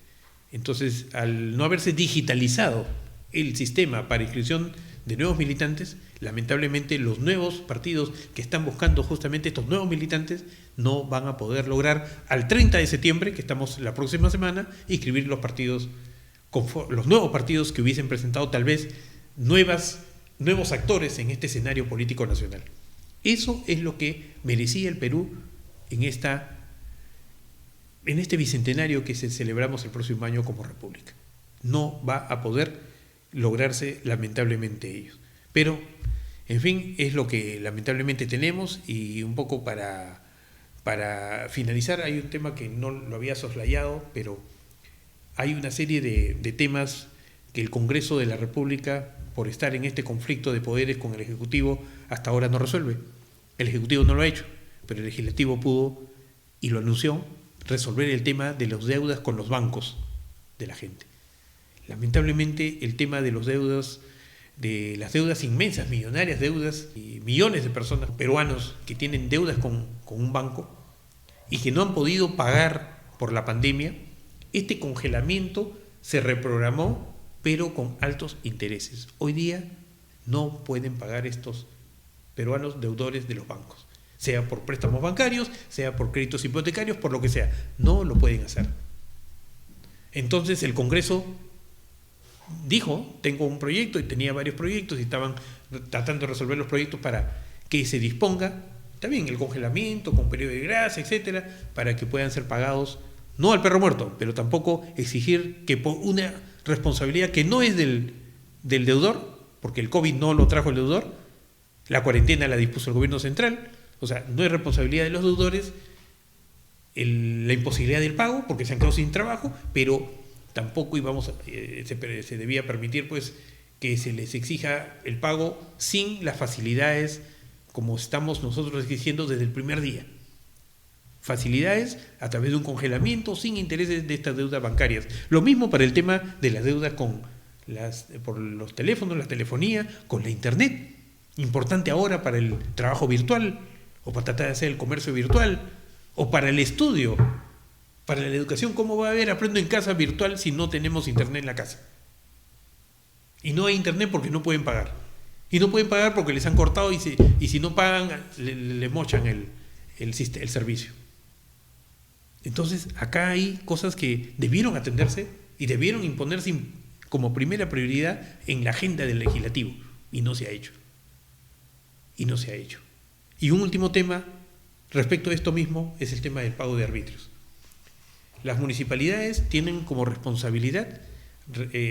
Speaker 1: Entonces, al no haberse digitalizado el sistema para inscripción de nuevos militantes, lamentablemente los nuevos partidos que están buscando justamente estos nuevos militantes no van a poder lograr al 30 de septiembre, que estamos la próxima semana, inscribir los nuevos partidos que hubiesen presentado tal vez nuevos actores en este escenario político nacional. Eso es lo que merecía el Perú en este bicentenario que celebramos el próximo año como república. No va a poder lograrse lamentablemente ellos. Pero, en fin, es lo que lamentablemente tenemos. Y un poco para finalizar, hay un tema que no lo había soslayado, pero hay una serie de temas que el Congreso de la República, por estar en este conflicto de poderes con el Ejecutivo, hasta ahora no resuelve. El Ejecutivo no lo ha hecho, pero el Legislativo pudo, y lo anunció, resolver el tema de las deudas con los bancos de la gente. Lamentablemente el tema de las deudas inmensas, millonarias deudas, y millones de personas peruanos que tienen deudas con un banco y que no han podido pagar por la pandemia, este congelamiento se reprogramó, pero con altos intereses. Hoy día no pueden pagar estos peruanos deudores de los bancos, sea por préstamos bancarios, sea por créditos hipotecarios, por lo que sea. No lo pueden hacer. Entonces el Congreso dijo, tengo un proyecto, y tenía varios proyectos y estaban tratando de resolver los proyectos para que se disponga también el congelamiento con periodo de gracia, etcétera, para que puedan ser pagados, no al perro muerto, pero tampoco exigir que por una responsabilidad que no es del deudor, porque el COVID no lo trajo el deudor, la cuarentena la dispuso el gobierno central, o sea, no es responsabilidad de los deudores la imposibilidad del pago, porque se han quedado sin trabajo, pero tampoco se debía permitir pues que se les exija el pago sin las facilidades como estamos nosotros exigiendo desde el primer día. Facilidades a través de un congelamiento sin intereses de estas deudas bancarias. Lo mismo para el tema de las deudas por los teléfonos, la telefonía, con la internet. Importante ahora para el trabajo virtual, o para tratar de hacer el comercio virtual, o para el estudio. Para la educación, ¿cómo va a haber aprendo en casa virtual si no tenemos internet en la casa? Y no hay internet porque no pueden pagar. Y no pueden pagar porque les han cortado y si no pagan, le mochan el servicio. Entonces, acá hay cosas que debieron atenderse y debieron imponerse como primera prioridad en la agenda del legislativo, y no se ha hecho. Y no se ha hecho. Y un último tema respecto a esto mismo es el tema del pago de arbitrios. Las municipalidades tienen como responsabilidad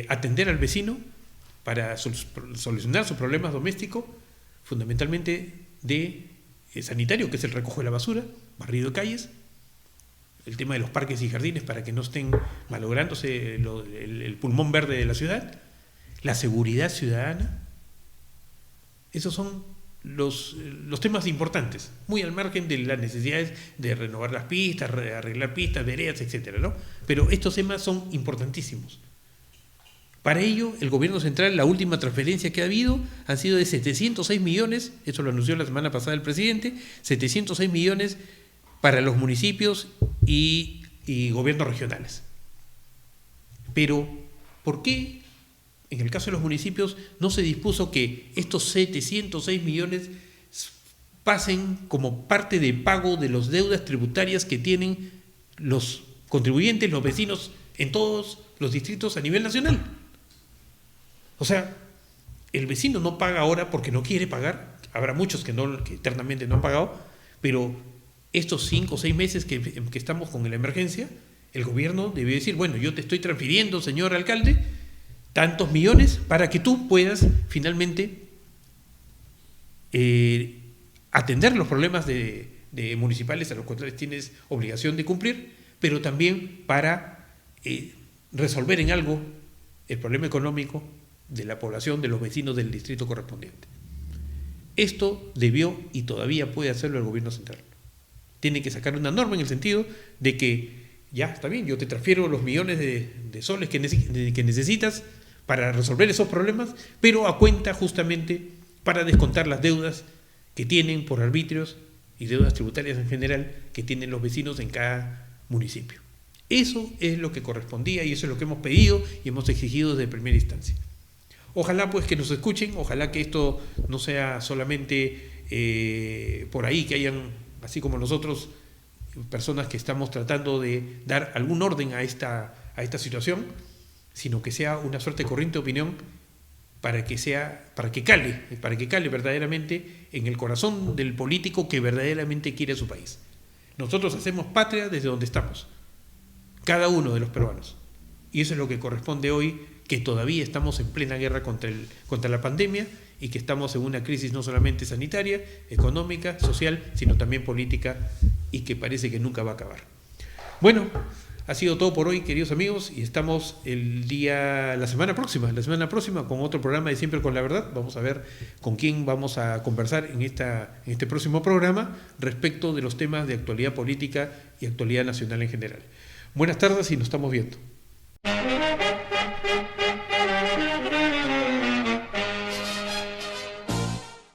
Speaker 1: atender al vecino para solucionar sus problemas domésticos, fundamentalmente de sanitario, que es el recojo de la basura, barrido de calles, el tema de los parques y jardines para que no estén malográndose el pulmón verde de la ciudad, la seguridad ciudadana. Esos son los temas importantes, muy al margen de las necesidades de renovar las pistas, arreglar pistas, veredas, etcétera, ¿no? Pero estos temas son importantísimos. Para ello, el gobierno central, la última transferencia que ha habido han sido de 706 millones, eso lo anunció la semana pasada el presidente, 706 millones para los municipios y gobiernos regionales. Pero, ¿por qué en el caso de los municipios no se dispuso que estos 706 millones pasen como parte de pago de las deudas tributarias que tienen los contribuyentes, los vecinos en todos los distritos a nivel nacional? O sea, el vecino no paga ahora porque no quiere pagar, habrá muchos que eternamente no han pagado, pero estos 5 o 6 meses que estamos con la emergencia, el gobierno debió decir, bueno, yo te estoy transfiriendo, señor alcalde, tantos millones para que tú puedas finalmente atender los problemas de municipales a los cuales tienes obligación de cumplir, pero también para resolver en algo el problema económico de la población, de los vecinos del distrito correspondiente. Esto debió y todavía puede hacerlo el gobierno central. Tiene que sacar una norma en el sentido de que ya está bien, yo te transfiero los millones de soles que necesitas para resolver esos problemas, pero a cuenta justamente para descontar las deudas que tienen por arbitrios y deudas tributarias en general que tienen los vecinos en cada municipio. Eso es lo que correspondía y eso es lo que hemos pedido y hemos exigido desde primera instancia. Ojalá pues que nos escuchen, ojalá que esto no sea solamente por ahí, que hayan, así como nosotros, personas que estamos tratando de dar algún orden a esta situación, sino que sea una suerte de corriente de opinión para que cale verdaderamente en el corazón del político que verdaderamente quiere a su país. Nosotros hacemos patria desde donde estamos, cada uno de los peruanos, y eso es lo que corresponde hoy, que todavía estamos en plena guerra contra la pandemia y que estamos en una crisis no solamente sanitaria, económica, social, sino también política y que parece que nunca va a acabar. Bueno, ha sido todo por hoy, queridos amigos, y estamos la semana próxima con otro programa de Siempre con la Verdad. Vamos a ver con quién vamos a conversar en este próximo programa respecto de los temas de actualidad política y actualidad nacional en general. Buenas tardes y nos estamos viendo.